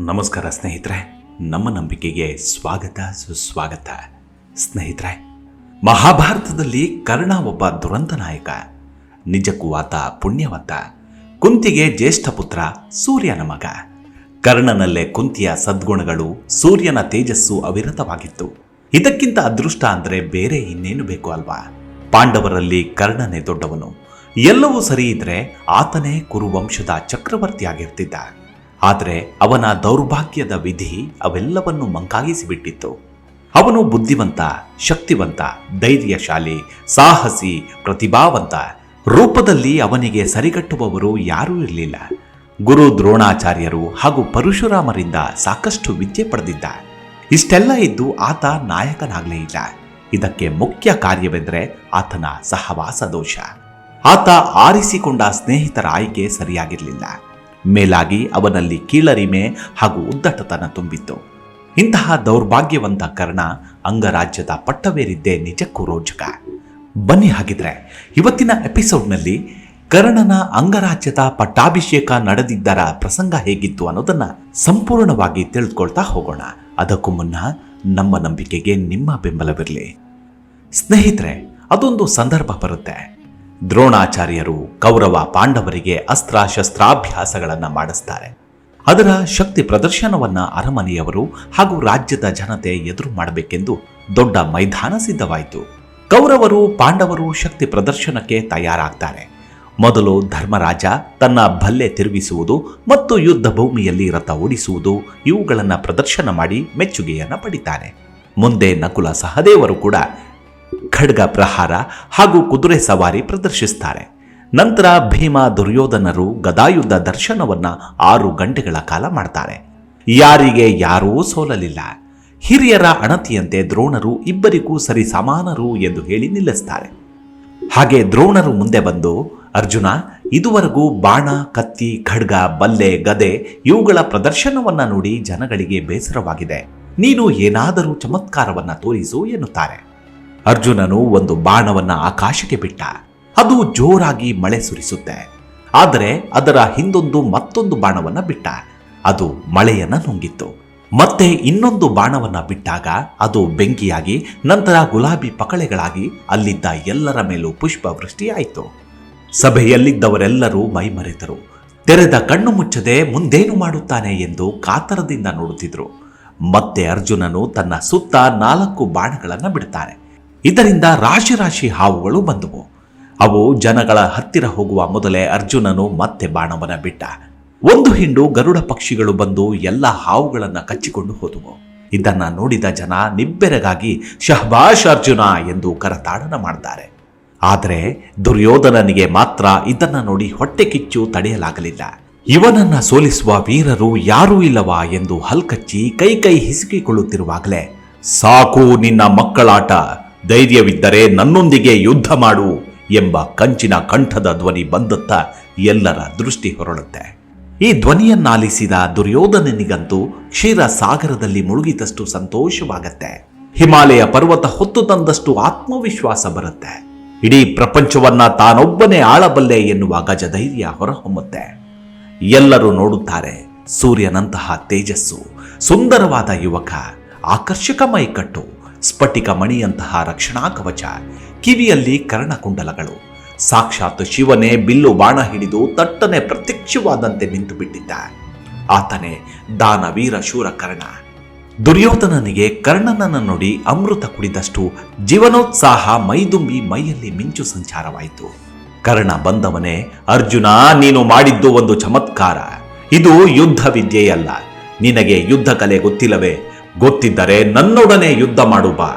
ನಮಸ್ಕಾರ ಸ್ನೇಹಿತರೆ, ನಮ್ಮ ನಂಬಿಕೆಗೆ ಸ್ವಾಗತ ಸುಸ್ವಾಗತ. ಸ್ನೇಹಿತರೆ, ಮಹಾಭಾರತದಲ್ಲಿ ಕರ್ಣ ಒಬ್ಬ ದುರಂತ ನಾಯಕ. ನಿಜಕ್ಕೂ ಆತ ಪುಣ್ಯವಂತ. ಕುಂತಿಗೆ ಜ್ಯೇಷ್ಠ ಪುತ್ರ, ಸೂರ್ಯನ ಮಗ. ಕರ್ಣನಲ್ಲೇ ಕುಂತಿಯ ಸದ್ಗುಣಗಳು, ಸೂರ್ಯನ ತೇಜಸ್ಸು ಅವಿರತವಾಗಿತ್ತು. ಇದಕ್ಕಿಂತ ಅದೃಷ್ಟ ಅಂದರೆ ಬೇರೆ ಇನ್ನೇನು ಬೇಕು ಅಲ್ವಾ? ಪಾಂಡವರಲ್ಲಿ ಕರ್ಣನೇ ದೊಡ್ಡವನು. ಎಲ್ಲವೂ ಸರಿ ಇದ್ರೆ ಆತನೇ ಕುರುವಂಶದ ಚಕ್ರವರ್ತಿಯಾಗಿರ್ತಿದ್ದ. ಆದರೆ ಅವನ ದೌರ್ಭಾಗ್ಯದ ವಿಧಿ ಅವೆಲ್ಲವನ್ನು ಮಂಕಾಗಿಸಿಬಿಟ್ಟಿತ್ತು. ಅವನು ಬುದ್ಧಿವಂತ, ಶಕ್ತಿವಂತ, ಧೈರ್ಯಶಾಲಿ, ಸಾಹಸಿ, ಪ್ರತಿಭಾವಂತ. ರೂಪದಲ್ಲಿ ಅವನಿಗೆ ಸರಿಗಟ್ಟುವವರು ಯಾರೂ ಇರಲಿಲ್ಲ. ಗುರು ದ್ರೋಣಾಚಾರ್ಯರು ಹಾಗೂ ಪರಶುರಾಮರಿಂದ ಸಾಕಷ್ಟು ವಿದ್ಯೆ ಪಡೆದಿದ್ದ. ಇಷ್ಟೆಲ್ಲ ಇದ್ದು ಆತ ನಾಯಕನಾಗಲೇ ಇಲ್ಲ. ಇದಕ್ಕೆ ಮುಖ್ಯ ಕಾರ್ಯವೆಂದರೆ ಆತನ ಸಹವಾಸ ದೋಷ. ಆತ ಆರಿಸಿಕೊಂಡ ಸ್ನೇಹಿತರ ಆಯ್ಕೆ ಸರಿಯಾಗಿರಲಿಲ್ಲ. ಮೇಲಾಗಿ ಅವನಲ್ಲಿ ಕೀಳರಿಮೆ ಹಾಗೂ ಉದ್ದಟತನ ತುಂಬಿತ್ತು. ಇಂತಹ ದೌರ್ಭಾಗ್ಯವಂತ ಕರ್ಣ ಅಂಗರಾಜ್ಯದ ಪಟ್ಟವೇರಿದ್ದೇ ನಿಜಕ್ಕೂ ರೋಚಕ. ಬನ್ನಿ ಹಾಗಿದ್ರೆ ಇವತ್ತಿನ ಎಪಿಸೋಡ್ನಲ್ಲಿ ಕರ್ಣನ ಅಂಗರಾಜ್ಯದ ಪಟ್ಟಾಭಿಷೇಕ ನಡೆದಿದ್ದರ ಪ್ರಸಂಗ ಹೇಗಿತ್ತು ಅನ್ನೋದನ್ನ ಸಂಪೂರ್ಣವಾಗಿ ತಿಳಿದುಕೊಳ್ತಾ ಹೋಗೋಣ. ಅದಕ್ಕೂ ಮುನ್ನ ನಮ್ಮ ನಂಬಿಕೆಗೆ ನಿಮ್ಮ ಬೆಂಬಲವಿರಲಿ. ಸ್ನೇಹಿತರೆ, ಅದೊಂದು ಸಂದರ್ಭ ಬರುತ್ತೆ. ದ್ರೋಣಾಚಾರ್ಯರು ಕೌರವ ಪಾಂಡವರಿಗೆ ಅಸ್ತ್ರಶಸ್ತ್ರಾಭ್ಯಾಸಗಳನ್ನು ಮಾಡಿಸ್ತಾರೆ. ಅದರ ಶಕ್ತಿ ಪ್ರದರ್ಶನವನ್ನ ಅರಮನೆಯವರು ಹಾಗೂ ರಾಜ್ಯದ ಜನತೆ ಎದುರು ಮಾಡಬೇಕೆಂದು ದೊಡ್ಡ ಮೈದಾನ ಸಿದ್ಧವಾಯಿತು. ಕೌರವರು ಪಾಂಡವರು ಶಕ್ತಿ ಪ್ರದರ್ಶನಕ್ಕೆ ತಯಾರಾಗ್ತಾರೆ. ಮೊದಲು ಧರ್ಮರಾಜ ತನ್ನ ಭಲ್ಲೆ ತಿರುಗಿಸುವುದು ಮತ್ತು ಯುದ್ಧ ಭೂಮಿಯಲ್ಲಿ ರಥ ಓಡಿಸುವುದು ಇವುಗಳನ್ನು ಪ್ರದರ್ಶನ ಮಾಡಿ ಮೆಚ್ಚುಗೆಯನ್ನು ಪಡಿತಾರೆ. ಮುಂದೆ ನಕುಲ ಸಹದೇವರು ಕೂಡ ಖಡ್ಗ ಪ್ರಹಾರ ಹಾಗೂ ಕುದುರೆ ಸವಾರಿ ಪ್ರದರ್ಶಿಸ್ತಾರೆ. ನಂತರ ಭೀಮ ದುರ್ಯೋಧನರು ಗದಾಯುದ್ಧ ದರ್ಶನವನ್ನ 6 ಗಂಟೆಗಳ ಕಾಲ ಮಾಡ್ತಾರೆ. ಯಾರಿಗೆ ಯಾರೂ ಸೋಲಲಿಲ್ಲ. ಹಿರಿಯರ ಅಣತಿಯಂತೆ ದ್ರೋಣರು ಇಬ್ಬರಿಗೂ ಸರಿ ಸಮಾನರು ಎಂದು ಹೇಳಿ ನಿಲ್ಲಿಸ್ತಾರೆ. ಹಾಗೆ ದ್ರೋಣರು ಮುಂದೆ ಬಂದು, ಅರ್ಜುನ, ಇದುವರೆಗೂ ಬಾಣ, ಕತ್ತಿ, ಖಡ್ಗ, ಬಲ್ಲೆ, ಗದೆ ಇವುಗಳ ಪ್ರದರ್ಶನವನ್ನ ನೋಡಿ ಜನಗಳಿಗೆ ಬೇಸರವಾಗಿದೆ. ನೀನು ಏನಾದರೂ ಚಮತ್ಕಾರವನ್ನ ತೋರಿಸು ಎನ್ನುತ್ತಾರೆ. ಅರ್ಜುನನು ಒಂದು ಬಾಣವನ್ನ ಆಕಾಶಕ್ಕೆ ಬಿಟ್ಟ. ಅದು ಜೋರಾಗಿ ಮಳೆ ಸುರಿಸುತ್ತೆ. ಆದರೆ ಅದರ ಹಿಂದೊಂದು ಮತ್ತೊಂದು ಬಾಣವನ್ನ ಬಿಟ್ಟ. ಅದು ಮಳೆಯನ್ನ ನುಂಗಿತ್ತು. ಮತ್ತೆ ಇನ್ನೊಂದು ಬಾಣವನ್ನ ಬಿಟ್ಟಾಗ ಅದು ಬೆಂಕಿಯಾಗಿ ನಂತರ ಗುಲಾಬಿ ಪಕಳೆಗಳಾಗಿ ಅಲ್ಲಿದ್ದ ಎಲ್ಲರ ಮೇಲೂ ಪುಷ್ಪವೃಷ್ಟಿಯಾಯಿತು. ಸಭೆಯಲ್ಲಿದ್ದವರೆಲ್ಲರೂ ಮೈಮರೆತರು. ತೆರೆದ ಕಣ್ಣು ಮುಚ್ಚದೆ ಮುಂದೇನು ಮಾಡುತ್ತಾನೆ ಎಂದು ಕಾತರದಿಂದ ನೋಡುತ್ತಿದ್ರು. ಮತ್ತೆ ಅರ್ಜುನನು ತನ್ನ ಸುತ್ತ 4 ಬಾಣಗಳನ್ನು ಬಿಡ್ತಾನೆ. ಇದರಿಂದ ರಾಶಿ ರಾಶಿ ಹಾವುಗಳು ಬಂದವು. ಅವು ಜನಗಳ ಹತ್ತಿರ ಹೋಗುವ ಮೊದಲೇ ಅರ್ಜುನನು ಮತ್ತೆ ಬಾಣವನ್ನ ಬಿಟ್ಟ. ಒಂದು ಹಿಂಡು ಗರುಡ ಪಕ್ಷಿಗಳು ಬಂದು ಎಲ್ಲ ಹಾವುಗಳನ್ನು ಕಚ್ಚಿಕೊಂಡು ಹೋದವು. ಇದನ್ನ ನೋಡಿದ ಜನ ನಿಬ್ಬೆರಗಾಗಿ ಶಹಬಾಷ್ ಅರ್ಜುನ ಎಂದು ಕರತಾಡನ ಮಾಡ್ತಾರೆ. ಆದರೆ ದುರ್ಯೋಧನನಿಗೆ ಮಾತ್ರ ಇದನ್ನ ನೋಡಿ ಹೊಟ್ಟೆ ಕಿಚ್ಚು ತಡೆಯಲಾಗಲಿಲ್ಲ. ಇವನನ್ನ ಸೋಲಿಸುವ ವೀರರು ಯಾರೂ ಇಲ್ಲವಾ ಎಂದು ಹಲ್ಕಚ್ಚಿ ಕೈ ಹಿಸುಕಿಕೊಳ್ಳುತ್ತಿರುವಾಗಲೇ, ಸಾಕು ನಿನ್ನ ಮಕ್ಕಳಾಟ, ಧೈರ್ಯವಿದ್ದರೆ ನನ್ನೊಂದಿಗೆ ಯುದ್ಧ ಮಾಡು ಎಂಬ ಕಂಚಿನ ಕಂಠದ ಧ್ವನಿ ಬಂದತ್ತ ಎಲ್ಲರ ದೃಷ್ಟಿ ಹೊರಳುತ್ತೆ. ಈ ಧ್ವನಿಯನ್ನಾಲಿಸಿದ ದುರ್ಯೋಧನನಿಗಂತೂ ಕ್ಷೀರ ಸಾಗರದಲ್ಲಿ ಮುಳುಗಿದಷ್ಟು ಸಂತೋಷವಾಗತ್ತೆ. ಹಿಮಾಲಯ ಪರ್ವತ ಹೊತ್ತು ತಂದಷ್ಟು ಆತ್ಮವಿಶ್ವಾಸ ಬರುತ್ತೆ. ಇಡೀ ಪ್ರಪಂಚವನ್ನ ತಾನೊಬ್ಬನೇ ಆಳಬಲ್ಲೆ ಎನ್ನುವ ಗಜಧೈರ್ಯ ಹೊರಹೊಮ್ಮುತ್ತೆ. ಎಲ್ಲರೂ ನೋಡುತ್ತಾರೆ. ಸೂರ್ಯನಂತಹ ತೇಜಸ್ಸು, ಸುಂದರವಾದ ಯುವಕ, ಆಕರ್ಷಕ ಮೈಕಟ್ಟು, ಸ್ಫಟಿಕ ಮಣಿಯಂತಹ ರಕ್ಷಣಾ ಕವಚ, ಕಿವಿಯಲ್ಲಿ ಕರ್ಣಕುಂಡಲಗಳು. ಸಾಕ್ಷಾತ್ ಶಿವನೇ ಬಿಲ್ಲು ಬಾಣ ಹಿಡಿದು ತಟ್ಟನೆ ಪ್ರತ್ಯಕ್ಷವಾದಂತೆ ನಿಂತು ಬಿಟ್ಟಿದ್ದ. ಆತನೇ ದಾನವೀರ ಶೂರ ಕರ್ಣ. ದುರ್ಯೋಧನನಿಗೆ ಕರ್ಣನನ್ನು ನೋಡಿ ಅಮೃತ ಕುಡಿದಷ್ಟು ಜೀವನೋತ್ಸಾಹ ಮೈದುಂಬಿ ಮೈಯಲ್ಲಿ ಮಿಂಚು ಸಂಚಾರವಾಯಿತು. ಕರ್ಣ ಬಂದವನೇ, ಅರ್ಜುನ, ನೀನು ಮಾಡಿದ್ದು ಒಂದು ಚಮತ್ಕಾರ. ಇದು ಯುದ್ಧ ವಿದ್ಯೆಯಲ್ಲ. ನಿನಗೆ ಯುದ್ಧ ಕಲೆ ಗೊತ್ತಿಲ್ಲವೇ? ಗೊತ್ತಿದ್ದರೆ ನನ್ನೊಡನೆ ಯುದ್ಧ ಮಾಡು ಬಾ.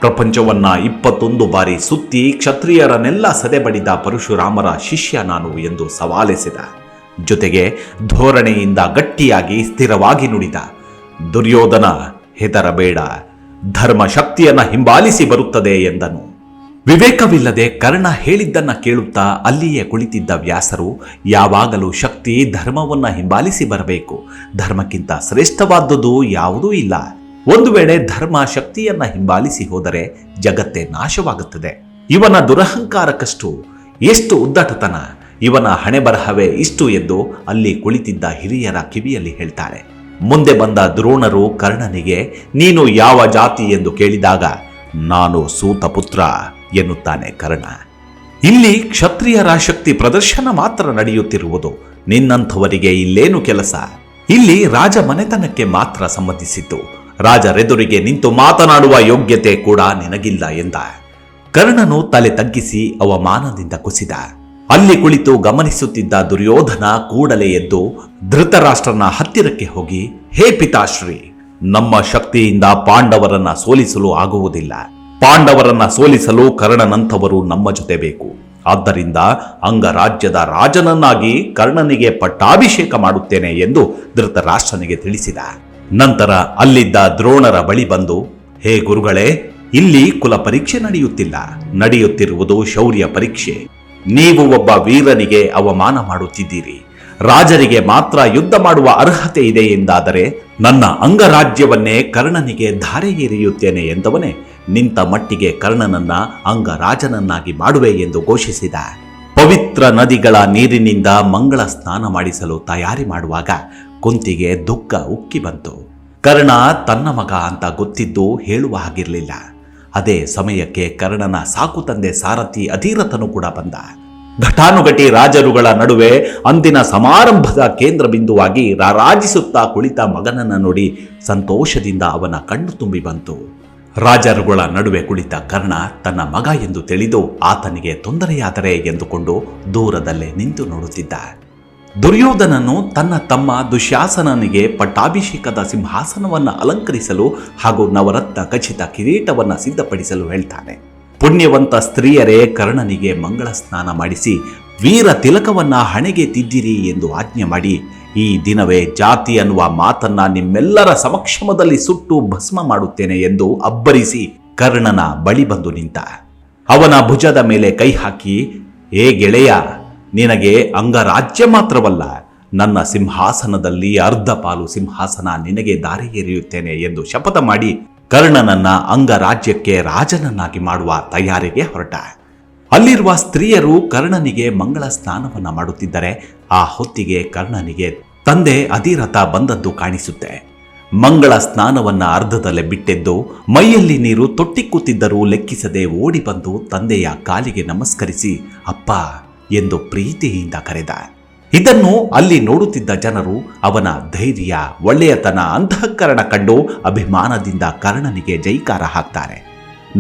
ಪ್ರಪಂಚವನ್ನ 21 ಬಾರಿ ಸುತ್ತಿ ಕ್ಷತ್ರಿಯರನ್ನೆಲ್ಲ ಸದೆಬಡಿದ ಪರಶುರಾಮರ ಶಿಷ್ಯ ನಾನು ಎಂದು ಸವಾಲೆಸೆದ. ಜೊತೆಗೆ ಧೋರಣೆಯಿಂದ ಗಟ್ಟಿಯಾಗಿ ಸ್ಥಿರವಾಗಿ ನುಡಿದ, ದುರ್ಯೋಧನ, ಹೆದರಬೇಡ, ಧರ್ಮ ಶಕ್ತಿಯನ್ನ ಹಿಂಬಾಲಿಸಿ ಬರುತ್ತದೆ ಎಂದನು. ವಿವೇಕವಿಲ್ಲದೆ ಕರ್ಣ ಹೇಳಿದ್ದನ್ನ ಕೇಳುತ್ತಾ ಅಲ್ಲಿಯೇ ಕುಳಿತಿದ್ದ ವ್ಯಾಸರು, ಯಾವಾಗಲೂ ಶಕ್ತಿ ಧರ್ಮವನ್ನ ಹಿಂಬಾಲಿಸಿ ಬರಬೇಕು. ಧರ್ಮಕ್ಕಿಂತ ಶ್ರೇಷ್ಠವಾದುದು ಯಾವುದೂ ಇಲ್ಲ. ಒಂದು ವೇಳೆ ಧರ್ಮ ಶಕ್ತಿಯನ್ನ ಹಿಂಬಾಲಿಸಿ ಹೋದರೆ ಜಗತ್ತೇ ನಾಶವಾಗುತ್ತದೆ. ಇವನ ದುರಹಂಕಾರಕ್ಕಷ್ಟು, ಎಷ್ಟು ಉದ್ದಟತನ, ಇವನ ಹಣೆಬರಹವೇ ಇಷ್ಟು ಎಂದು ಅಲ್ಲಿ ಕುಳಿತಿದ್ದ ಹಿರಿಯರ ಕಿವಿಯಲ್ಲಿ ಹೇಳ್ತಾರೆ. ಮುಂದೆ ಬಂದ ದ್ರೋಣರು ಕರ್ಣನಿಗೆ ನೀನು ಯಾವ ಜಾತಿ ಎಂದು ಕೇಳಿದಾಗ ನಾನು ಸೂತಪುತ್ರ ಎನ್ನುತ್ತಾನೆ ಕರ್ಣ. ಇಲ್ಲಿ ಕ್ಷತ್ರಿಯರ ಶಕ್ತಿ ಪ್ರದರ್ಶನ ಮಾತ್ರ ನಡೆಯುತ್ತಿರುವುದು, ನಿನ್ನಂಥವರಿಗೆ ಇಲ್ಲೇನು ಕೆಲಸ? ಇಲ್ಲಿ ರಾಜ ಮನೆತನಕ್ಕೆ ಮಾತ್ರ ಸಂಬಂಧಿಸಿತ್ತು, ರಾಜರೆದುರಿಗೆ ನಿಂತು ಮಾತನಾಡುವ ಯೋಗ್ಯತೆ ಕೂಡ ನಿನಗಿಲ್ಲ ಎಂದ. ಕರ್ಣನು ತಲೆ ತಗ್ಗಿಸಿ ಅವಮಾನದಿಂದ ಕುಸಿದ. ಅಲ್ಲಿ ಕುಳಿತು ಗಮನಿಸುತ್ತಿದ್ದ ದುರ್ಯೋಧನ ಕೂಡಲೇ ಎದ್ದು ಧೃತರಾಷ್ಟ್ರನ ಹತ್ತಿರಕ್ಕೆ ಹೋಗಿ, ಹೇ ಪಿತಾಶ್ರೀ, ನಮ್ಮ ಶಕ್ತಿಯಿಂದ ಪಾಂಡವರನ್ನ ಸೋಲಿಸಲು ಆಗುವುದಿಲ್ಲ. ಪಾಂಡವರನ್ನ ಸೋಲಿಸಲು ಕರ್ಣನಂಥವರು ನಮ್ಮ ಜೊತೆ ಬೇಕು. ಆದ್ದರಿಂದ ಅಂಗರಾಜ್ಯದ ರಾಜನನ್ನಾಗಿ ಕರ್ಣನಿಗೆ ಪಟ್ಟಾಭಿಷೇಕ ಮಾಡುತ್ತೇನೆ ಎಂದು ಧೃತರಾಷ್ಟ್ರನಿಗೆ ತಿಳಿಸಿದ. ನಂತರ ಅಲ್ಲಿದ್ದ ದ್ರೋಣರ ಬಳಿ ಬಂದು, ಹೇ ಗುರುಗಳೇ, ಇಲ್ಲಿ ಕುಲ ಪರೀಕ್ಷೆ ನಡೆಯುತ್ತಿಲ್ಲ, ನಡೆಯುತ್ತಿರುವುದು ಶೌರ್ಯ ಪರೀಕ್ಷೆ. ನೀವು ಒಬ್ಬ ವೀರನಿಗೆ ಅವಮಾನ ಮಾಡುತ್ತಿದ್ದೀರಿ. ರಾಜರಿಗೆ ಮಾತ್ರ ಯುದ್ಧ ಮಾಡುವ ಅರ್ಹತೆ ಇದೆ ಎಂದಾದರೆ ನನ್ನ ಅಂಗರಾಜ್ಯವನ್ನೇ ಕರ್ಣನಿಗೆ ಧಾರೆ ಎರೆಯುತ್ತೇನೆ ಎಂದವನೇ ನಿಂತ ಮಟ್ಟಿಗೆ ಕರ್ಣನನ್ನ ಅಂಗರಾಜನನ್ನಾಗಿ ಮಾಡುವೆ ಎಂದು ಘೋಷಿಸಿದ. ಪವಿತ್ರ ನದಿಗಳ ನೀರಿನಿಂದ ಮಂಗಳ ಸ್ನಾನ ಮಾಡಿಸಲು ತಯಾರಿ ಮಾಡುವಾಗ ಕುಂತಿಗೆ ದುಃಖ ಉಕ್ಕಿ ಬಂತು. ಕರ್ಣ ತನ್ನ ಮಗ ಅಂತ ಗೊತ್ತಿದ್ದು ಹೇಳುವ ಹಾಗಿರಲಿಲ್ಲ. ಅದೇ ಸಮಯಕ್ಕೆ ಕರ್ಣನ ಸಾಕು ತಂದೆ ಸಾರಥಿ ಅಧೀರಥನು ಕೂಡ ಬಂದ. ಘಟಾನುಘಟಿ ರಾಜರುಗಳ ನಡುವೆ ಅಂದಿನ ಸಮಾರಂಭದ ಕೇಂದ್ರ ಬಿಂದುವಾಗಿ ರಾರಾಜಿಸುತ್ತಾ ಕುಳಿತ ಮಗನನ್ನ ನೋಡಿ ಸಂತೋಷದಿಂದ ಅವನ ಕಣ್ಣು ತುಂಬಿ ಬಂತು. ರಾಜರುಗಳ ನಡುವೆ ಕುಳಿತ ಕರ್ಣ ತನ್ನ ಮಗ ಎಂದು ತಿಳಿದು ಆತನಿಗೆ ತೊಂದರೆಯಾದರೆ ಎಂದುಕೊಂಡು ದೂರದಲ್ಲೇ ನಿಂತು ನೋಡುತ್ತಿದ್ದ. ದುರ್ಯೋಧನನು ತನ್ನ ತಮ್ಮ ದುಶ್ಯಾಸನನಿಗೆ ಪಟ್ಟಾಭಿಷೇಕದ ಸಿಂಹಾಸನವನ್ನು ಅಲಂಕರಿಸಲು ಹಾಗೂ ನವರತ್ನ ಖಚಿತ ಕಿರೀಟವನ್ನು ಸಿದ್ಧಪಡಿಸಲು ಹೇಳ್ತಾನೆ. ಪುಣ್ಯವಂತ ಸ್ತ್ರೀಯರೇ ಕರ್ಣನಿಗೆ ಮಂಗಳ ಸ್ನಾನ ಮಾಡಿಸಿ ವೀರ ತಿಲಕವನ್ನ ಹಣೆಗೆ ತಿದ್ದಿರಿ ಎಂದು ಆಜ್ಞೆ ಮಾಡಿ, ಈ ದಿನವೇ ಜಾತಿ ಅನ್ನುವ ಮಾತನ್ನ ನಿಮ್ಮೆಲ್ಲರ ಸಮಕ್ಷಮದಲ್ಲಿ ಸುಟ್ಟು ಭಸ್ಮ ಮಾಡುತ್ತೇನೆ ಎಂದು ಅಬ್ಬರಿಸಿ ಕರ್ಣನ ಬಳಿ ಬಂದು ನಿಂತ. ಅವನ ಭುಜದ ಮೇಲೆ ಕೈ ಹಾಕಿ, ಏ ಗೆಳೆಯ, ನಿನಗೆ ಅಂಗರಾಜ್ಯ ಮಾತ್ರವಲ್ಲ, ನನ್ನ ಸಿಂಹಾಸನದಲ್ಲಿ ಅರ್ಧ ಪಾಲು ಸಿಂಹಾಸನ ನಿನಗೆ ದಾರಿ ಎರೆಯುತ್ತೇನೆ ಎಂದು ಶಪಥ ಮಾಡಿ ಕರ್ಣನನ್ನ ಅಂಗರಾಜ್ಯಕ್ಕೆ ರಾಜನನ್ನಾಗಿ ಮಾಡುವ ತಯಾರಿಗೆ ಹೊರಟ. ಅಲ್ಲಿರುವ ಸ್ತ್ರೀಯರು ಕರ್ಣನಿಗೆ ಮಂಗಳ ಸ್ನಾನವನ್ನ ಮಾಡುತ್ತಿದ್ದರೆ ಆ ಹೊತ್ತಿಗೆ ಕರ್ಣನಿಗೆ ತಂದೆ ಅಧಿರಥ ಬಂದದ್ದು ಕಾಣಿಸುತ್ತೆ. ಮಂಗಳ ಸ್ನಾನವನ್ನ ಅರ್ಧದಲ್ಲೇ ಬಿಟ್ಟೆದ್ದು ಮೈಯಲ್ಲಿ ನೀರು ತೊಟ್ಟಿಕ್ಕುತ್ತಿದ್ದರೂ ಲೆಕ್ಕಿಸದೆ ಓಡಿ ಬಂದು ತಂದೆಯ ಕಾಲಿಗೆ ನಮಸ್ಕರಿಸಿ ಅಪ್ಪ ಎಂದು ಪ್ರೀತಿಯಿಂದ ಕರೆದ. ಇದನ್ನು ಅಲ್ಲಿ ನೋಡುತ್ತಿದ್ದ ಜನರು ಅವನ ಧೈರ್ಯ, ಒಳ್ಳೆಯತನ, ಅಂತಃಕರಣ ಕಂಡು ಅಭಿಮಾನದಿಂದ ಕರ್ಣನಿಗೆ ಜೈಕಾರ ಹಾಕ್ತಾರೆ.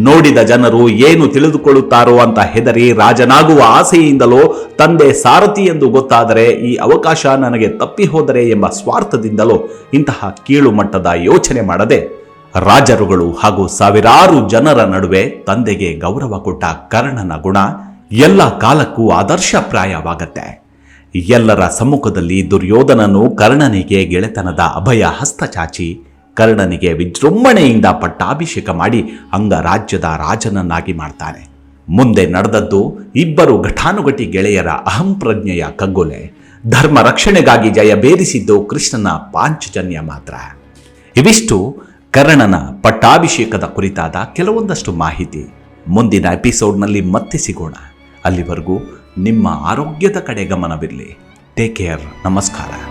ನೋಡಿದ ಜನರು ಏನು ತಿಳಿದುಕೊಳ್ಳುತ್ತಾರೋ ಅಂತ ಹೆದರಿ ರಾಜನಾಗುವ ಆಸೆಯಿಂದಲೋ ತಂದೆ ಸಾರಥಿ ಎಂದು ಗೊತ್ತಾದರೆ ಈ ಅವಕಾಶ ನನಗೆ ತಪ್ಪಿ ಹೋದರೆ ಎಂಬ ಸ್ವಾರ್ಥದಿಂದಲೋ ಇಂತಹ ಕೀಳು ಮಟ್ಟದ ಯೋಚನೆ ಮಾಡದೆ ರಾಜರುಗಳು ಹಾಗೂ ಸಾವಿರಾರು ಜನರ ನಡುವೆ ತಂದೆಗೆ ಗೌರವ ಕೊಟ್ಟ ಕರ್ಣನ ಗುಣ ಎಲ್ಲ ಕಾಲಕ್ಕೂ ಆದರ್ಶಪ್ರಾಯವಾಗತ್ತೆ. ಎಲ್ಲರ ಸಮ್ಮುಖದಲ್ಲಿ ದುರ್ಯೋಧನನು ಕರ್ಣನಿಗೆ ಗೆಳೆತನದ ಅಭಯ ಹಸ್ತ ಚಾಚಿ ಕರ್ಣನಿಗೆ ವಿಜೃಂಭಣೆಯಿಂದ ಪಟ್ಟಾಭಿಷೇಕ ಮಾಡಿ ಅಂಗರಾಜ್ಯದ ರಾಜನನ್ನಾಗಿ ಮಾಡ್ತಾನೆ. ಮುಂದೆ ನಡೆದದ್ದು ಇಬ್ಬರು ಘಟಾನುಘಟಿ ಗೆಳೆಯರ ಅಹಂಪ್ರಜ್ಞೆಯ ಕಗ್ಗೊಲೆ. ಧರ್ಮ ರಕ್ಷಣೆಗಾಗಿ ಜಯ ಬೇರಿಸಿದ್ದು ಕೃಷ್ಣನ ಪಾಂಚಜನ್ಯ ಮಾತ್ರ. ಇವಿಷ್ಟು ಕರ್ಣನ ಪಟ್ಟಾಭಿಷೇಕದ ಕುರಿತಾದ ಕೆಲವೊಂದಷ್ಟು ಮಾಹಿತಿ. ಮುಂದಿನ ಎಪಿಸೋಡ್ನಲ್ಲಿ ಮತ್ತೆ ಸಿಗೋಣ. ಅಲ್ಲಿವರೆಗೂ ನಿಮ್ಮ ಆರೋಗ್ಯದ ಕಡೆ ಗಮನವಿರಲಿ. Take care. ನಮಸ್ಕಾರ.